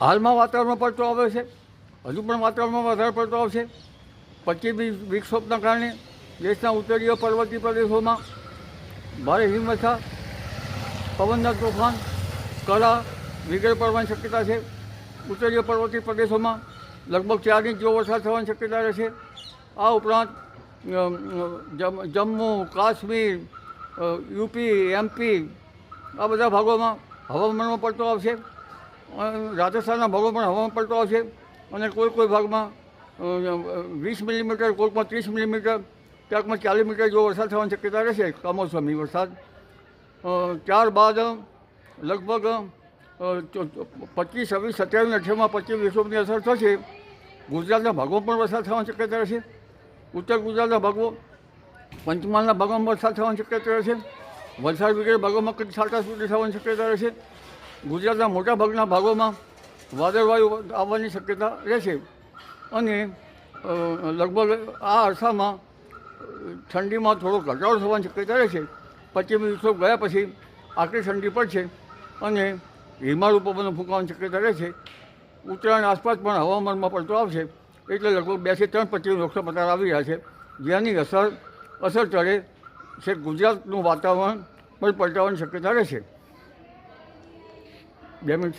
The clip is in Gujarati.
હાલમાં વાતાવરણમાં પડતો આવે છે, હજુ પણ વાતાવરણમાં વધારે પડતો આવશે. પશ્ચિમી વિક્ષોભના કારણે દેશના ઉત્તરીય પર્વતીય પ્રદેશોમાં ભારે હિમવર્ષા, પવનના તોફાન, કરા વગેરે પડવાની શક્યતા છે. ઉત્તરીય પર્વતીય પ્રદેશોમાં લગભગ 4 ઇંચ જેવો વરસાદ થવાની શક્યતા રહેશે. આ ઉપરાંત જમ્મુ, કાશ્મીર, યુપી, એમપી આ બધા ભાગોમાં હવામાનમાં પડતો આવશે. રાજસ્થાનના ભાગોમાં પણ હવામાન પડતો આવશે અને કોઈ ભાગમાં 20 મિલીમીટર, કોઈકમાં 30 મિલીમીટર, ક્યાંકમાં 40 મીટર જેવો વરસાદ થવાની શક્યતા રહેશે, કમોસમી વરસાદ. ત્યારબાદ લગભગ 25, 26, 27, 28માં પશ્ચિમ વિક્ષોભની અસર થશે. ગુજરાતના ભાગોમાં પણ વરસાદ થવાની શક્યતા રહેશે. ઉત્તર ગુજરાતના ભાગો, પંચમહાલના ભાગોમાં વરસાદ થવાની શક્યતા રહેશે. વલસાડ વગેરે ભાગોમાં કંઈક છાંટાછૂટી થવાની શક્યતા રહેશે. ગુજરાતના મોટા ભાગના ભાગોમાં વાદળવાયુ આવવાની શક્યતા રહેશે અને લગભગ આ અરસામાં ઠંડીમાં થોડો ઘટાડો થવાની શક્યતા રહેશે. પશ્ચિમી વિક્ષોભ ગયા પછી આટલી ઠંડી પડશે અને હિમાલુ પવનો ફૂંકાવાની શક્યતા રહેશે. ઉત્તરાયણ આસપાસ પણ હવામાનમાં પડતો આવશે એટલે લગભગ 2 થી 3 પશ્ચિમી વિક્ષોભ પતાર આવી રહ્યા છે, જેની અસર તળે છે ગુજરાતનું વાતાવરણ પણ પલટાવાની શક્યતા રહેશે. 2 મિનિટ થઈ.